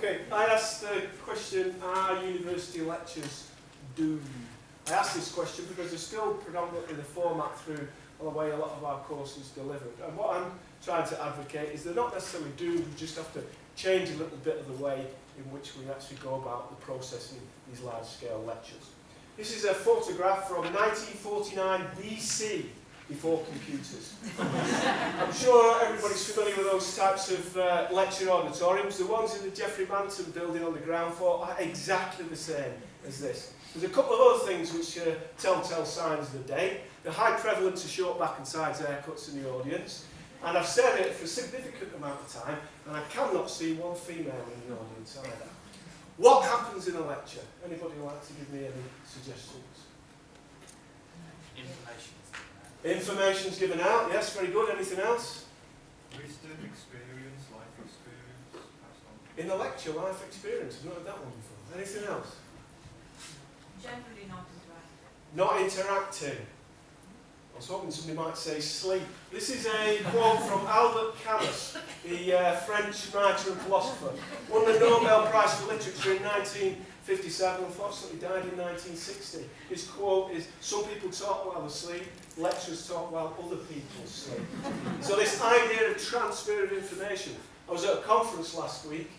Okay, I asked the question, are university lectures doomed? I asked this question because they're still predominantly the format through the way a lot of our courses delivered. And what I'm trying to advocate is they're not necessarily doomed, we just have to change a little bit of the way in which we actually go about the processing these large-scale lectures. This is a photograph from 1949 BC, before computers. I'm sure everybody's familiar with those types of lecture auditoriums. The ones in the Geoffrey Manton building on the ground floor are exactly the same as this. There's a couple of other things which are telltale signs of the day. The high prevalence of short back and sides haircuts in the audience. And I've said it for a significant amount of time, and I cannot see one female in the audience either. What happens in a lecture? Anybody like to give me any suggestions? Information's given out, yes, very good. Anything else? Wisdom, experience, life experience, passed on. In the lecture, life experience. I've not heard that one before. Anything else? Generally not interactive. Not interacting. I was hoping somebody might say sleep. This is a quote from Albert Camus, the French writer and philosopher. Won the Nobel Prize for Literature in 1957, unfortunately died in 1960. His quote is, "Some people talk while they sleep, lecturers talk while other people sleep." So this idea of transfer of information. I was at a conference last week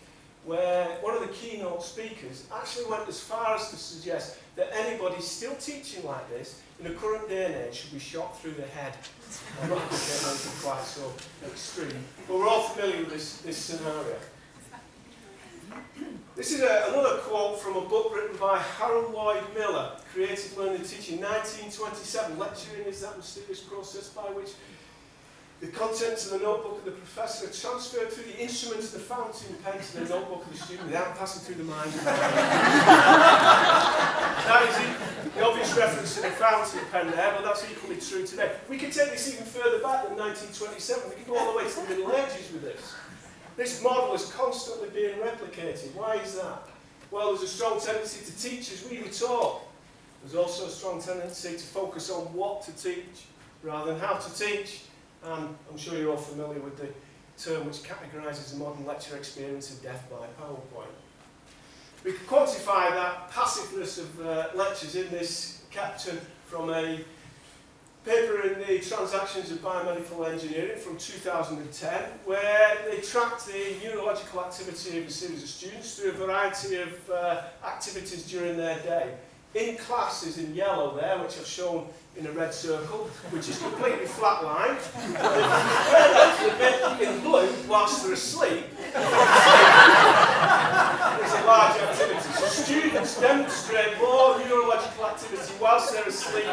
where one of the keynote speakers actually went as far as to suggest that anybody still teaching like this in the current day and age should be shot through the head. I'm not going to get anything quite so extreme, but we're all familiar with this scenario. This is another quote from a book written by Harold Lloyd Miller, Creative Learning Teaching, 1927. Lecturing is that mysterious process by which the contents of the notebook of the professor are transferred through the instrument of the fountain pen to the notebook of the student without passing through the mind. That is the obvious reference to the fountain pen there, but that's equally true today. We can take this even further back than 1927. We can go all the way to the Middle Ages with this. This model is constantly being replicated. Why is that? Well, there's a strong tendency to teachers really talk. There's also a strong tendency to focus on what to teach rather than how to teach. And I'm sure you're all familiar with the term which categorises the modern lecture experience of death by PowerPoint. We can quantify that passiveness of lectures in this caption from a paper in the Transactions of Biomedical Engineering from 2010, where they tracked the neurological activity of a series of students through a variety of activities during their day. In class is in yellow there, which I've shown in a red circle, which is completely flatlined. The bit in blue, whilst they're asleep, is a large activity. So students demonstrate more neurological activity whilst they're asleep.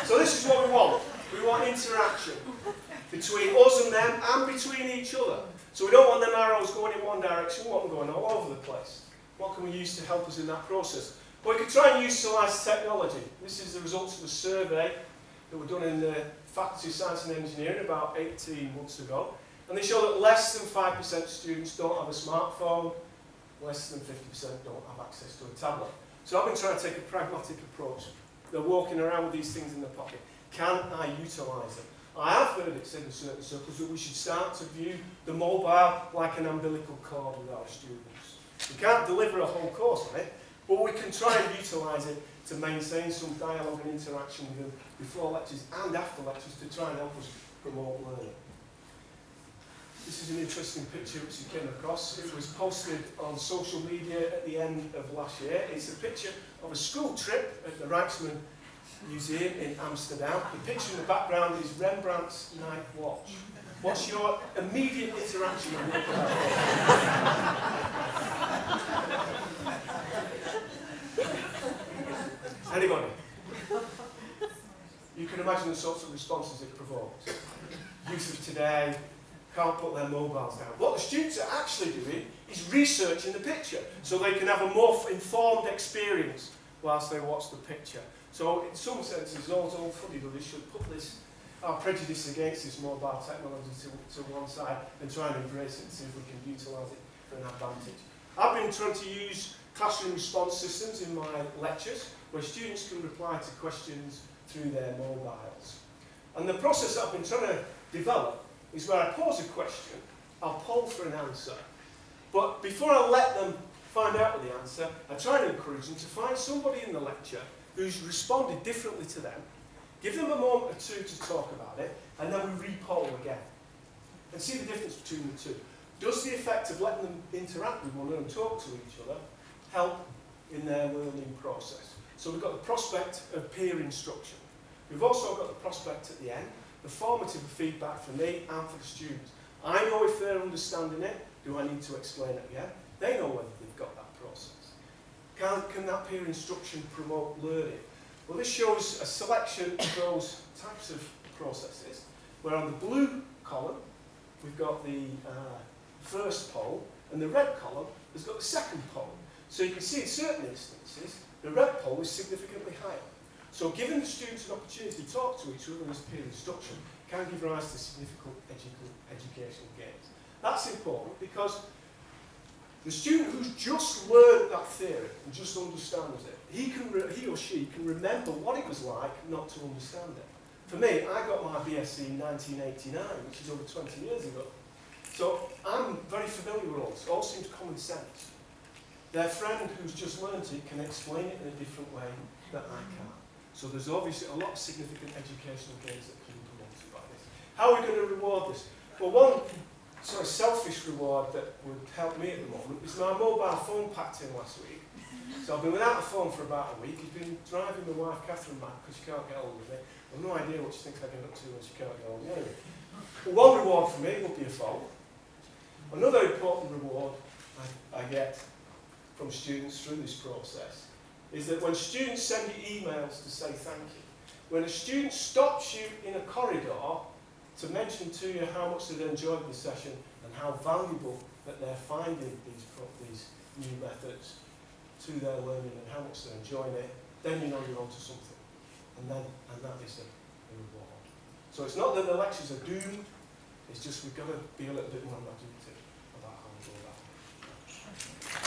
So this is what we want. We want interaction between us and them and between each other. So we don't want them arrows going in one direction, we want them going all over the place. What can we use to help us in that process? Well, we could try and utilise technology. This is the results of a survey that were done in the Faculty of Science and Engineering about 18 months ago. And they show that less than 5% of students don't have a smartphone, less than 50% don't have access to a tablet. So I've been trying to take a pragmatic approach. They're walking around with these things in their pocket. Can I utilise them? I have heard it said in certain circles that we should start to view the mobile like an umbilical cord with our students. We can't deliver a whole course on it, but we can try and utilise it to maintain some dialogue and interaction with them before lectures and after lectures to try and help us promote learning. This is an interesting picture which you came across. It was posted on social media at the end of last year. It's a picture of a school trip at the Rijksmuseum Museum in Amsterdam. The picture in the background is Rembrandt's Night Watch. What's your immediate interaction with that? Anybody? You can imagine the sorts of responses it provokes. Youth of today can't put their mobiles down. What the students are actually doing is researching the picture so they can have a more informed experience whilst they watch the picture. So in some senses, those old fuddy-duddies should put our prejudice against this mobile technology to one side and try and embrace it and see if we can utilise it for an advantage. I've been trying to use classroom response systems in my lectures where students can reply to questions through their mobiles. And the process that I've been trying to develop is where I pose a question, I'll poll for an answer. But before I let them find out the answer, I try and encourage them to find somebody in the lecture who's responded differently to them, give them a moment or two to talk about it, and then we re-poll again. And see the difference between the two. Does the effect of letting them interact with one another and talk to each other help in their learning process? So we've got the prospect of peer instruction. We've also got the prospect at the end, the formative feedback for me and for the students. I know if they're understanding it. Do I need to explain it again? They know whether they've got that process. Can that peer instruction promote learning? Well, this shows a selection of those types of processes, where on the blue column, we've got the first poll, and the red column has got the second poll. So you can see in certain instances, the red poll is significantly higher. So giving the students an opportunity to talk to each other in this peer instruction can give rise to significant educational gains. That's important because the student who's just learned that theory and just understands it, he or she can remember what it was like not to understand it. For me, I got my BSc in 1989, which is over 20 years ago. So I'm very familiar with all this. It all seems common sense. Their friend who's just learned it can explain it in a different way that I can. So there's obviously a lot of significant educational gains that can be promoted by this. How are we going to reward this? Well, one selfish reward that would help me at the moment is my mobile phone packed in last week. So I've been without a phone for about a week. He's been driving my wife Catherine back because she can't get hold of me. I've no idea what she thinks I get up to when she can't get hold of me. Anyway, but one reward for me would be a phone. Another important reward I get from students through this process is that when students send you emails to say thank you, when a student stops you in a corridor to mention to you how much they've enjoyed the session and how valuable that they're finding these new methods to their learning and how much they're enjoying it, then you know you're onto something. And that is a reward. So it's not that the lectures are doomed, it's just we've got to be a little bit more imaginative about how we do that.